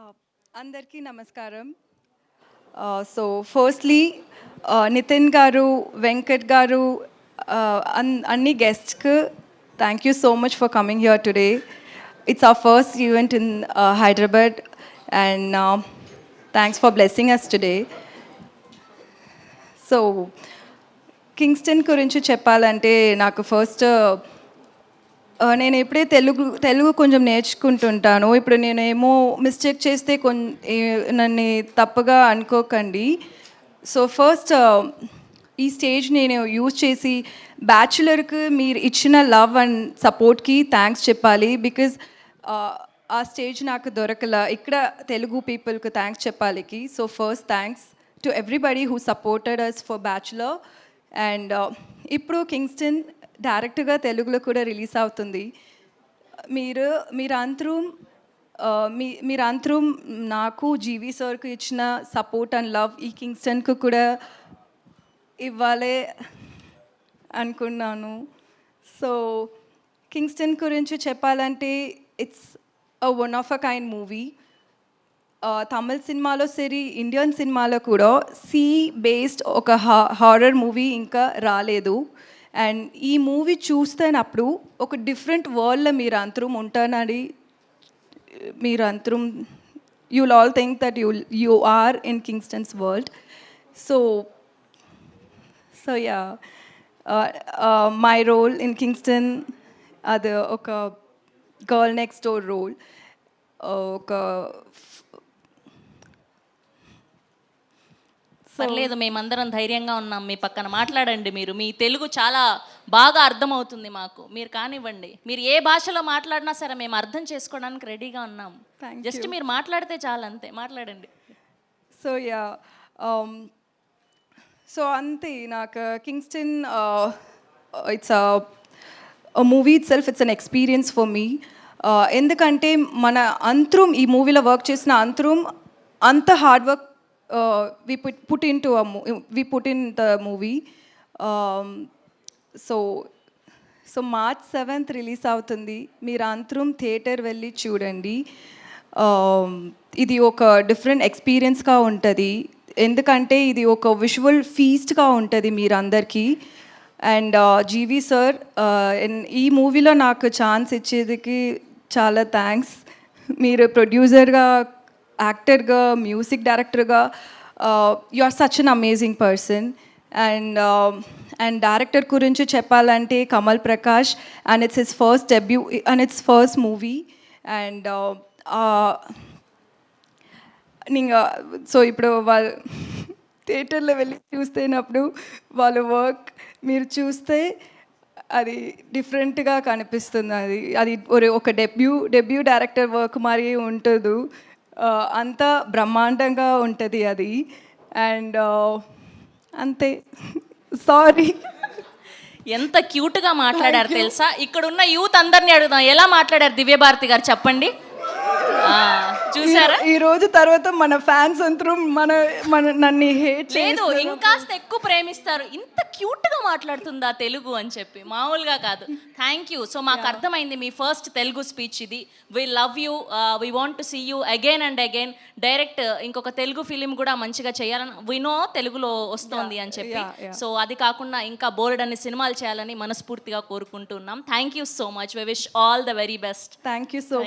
Uh, అందరికీ నమస్కారం. So firstly Nitin గారు, వెంకట్ గారు, అన్ని గెస్ట్స్కి thank you so much for coming here today. It's our first event in Hyderabad and thanks for blessing us today. So Kingston గురించి చెప్పాలంటే నాకు ఫస్ట్ నేను ఎప్పుడే తెలుగు కొంచెం నేర్చుకుంటుంటాను. ఇప్పుడు నేనేమో మిస్టేక్ చేస్తే నన్ను తప్పుగా అనుకోకండి. సో ఫస్ట్ ఈ స్టేజ్ నేను యూజ్ చేసి బ్యాచులర్కి మీరు ఇచ్చిన లవ్ అండ్ సపోర్ట్కి థ్యాంక్స్ చెప్పాలి. బికాజ్ ఆ స్టేజ్ నాకు దొరకల. ఇక్కడ తెలుగు పీపుల్కి థ్యాంక్స్ చెప్పాలికి. So first thanks to everybody who supported us for Bachelor. And ఇప్పుడు కింగ్స్టన్ డైరెక్ట్గా తెలుగులో కూడా రిలీజ్ అవుతుంది. మీరందరూ నాకు జీవి సార్కు ఇచ్చిన సపోర్ట్ అండ్ లవ్ ఈ కింగ్స్టన్కు కూడా ఇవ్వాలి అనుకున్నాను. సో కింగ్స్టన్ గురించి చెప్పాలంటే it's one of a kind movie. Tamil సినిమాలో సరి ఇండియన్ సినిమాలో కూడా సీ బేస్డ్ ఒక హారర్ మూవీ ఇంకా రాలేదు. అండ్ ఈ మూవీ చూస్తున్నప్పుడు ఒక డిఫరెంట్ వరల్డ్లో మీరు అందరం ఉంటానని you will all think that you are in Kingston's world. So yeah, my role in Kingston అది ఒక గర్ల్ నెక్స్ట్ డోర్ రోల్. ఒక పర్లేదు, మేమందరం ధైర్యంగా ఉన్నాం. మీ పక్కన మాట్లాడండి. మీరు మీ తెలుగు చాలా బాగా అర్థమవుతుంది మాకు. మీరు కానివ్వండి, మీరు ఏ భాషలో మాట్లాడినా సరే మేము అర్థం చేసుకోవడానికి రెడీగా ఉన్నాం. జస్ట్ మీరు మాట్లాడితే చాలు, అంతే. మాట్లాడండి. సో యా, సో అంతే. నాకు Kingston it's movie it self it's an experience for me. ఎందుకంటే మన అంతరం ఈ మూవీలో వర్క్ చేసిన అంతరం అంత hard work we put in the movie. So March 7th release అవుతుంది. మీరు అందరం థియేటర్ వెళ్ళి చూడండి. ఇది ఒక డిఫరెంట్ ఎక్స్పీరియన్స్గా ఉంటుంది. ఎందుకంటే ఇది ఒక విజువల్ ఫీస్ట్గా ఉంటుంది మీరందరికీ. అండ్ జీవి సార్ ఈ మూవీలో నాకు ఛాన్స్ ఇచ్చేదికి చాలా థ్యాంక్స్. మీరు ప్రొడ్యూసర్గా, యాక్టర్గా, మ్యూజిక్ డైరెక్టర్గా you are such an amazing person. And director గురించి చెప్పాలంటే Kamal Prakash, and it's his first debut and it's first movie. And so ఇప్పుడు వాళ్ళు థియేటర్లో వెళ్ళి చూస్తున్నప్పుడు వాళ్ళ వర్క్ మీరు చూస్తే అది డిఫరెంట్గా కనిపిస్తుంది. అది ఒక డెబ్యూ డైరెక్టర్ వర్క్ మరి ఉంటుంది. అంత బ్రహ్మాండంగా ఉంటుంది అది. అండ్ అంతే. సారీ. ఎంత క్యూట్గా మాట్లాడారు తెలుసా? ఇక్కడున్న యూత్ అందరినీ అడుగుదాం, ఎలా మాట్లాడారు దివ్యభారతి గారు చెప్పండి. చూసారా? ఈ రోజు తర్వాత మన ఫ్యాన్స్ అందరూ నన్ను హేట్ లేదు, ఇంకాస్త ఎక్కువ ప్రేమిస్తారు. ఇంత క్యూట్గా మాట్లాడుతుందా తెలుగు అని చెప్పి, మామూలుగా కాదు. Thank you. సో మాకు అర్థమైంది మీ ఫస్ట్ తెలుగు స్పీచ్ ఇది. We love you, we want to see you again and again. Direct ఇంకొక తెలుగు ఫిలిం కూడా మంచిగా చేయాలని వినో తెలుగులో వస్తుంది అని చెప్పి. సో అది కాకుండా ఇంకా బోర్డ్ అనే సినిమాలు చేయాలని మనస్ఫూర్తిగా కోరుకుంటున్నాం. Thank you so much. We wish all the very best. Thank you so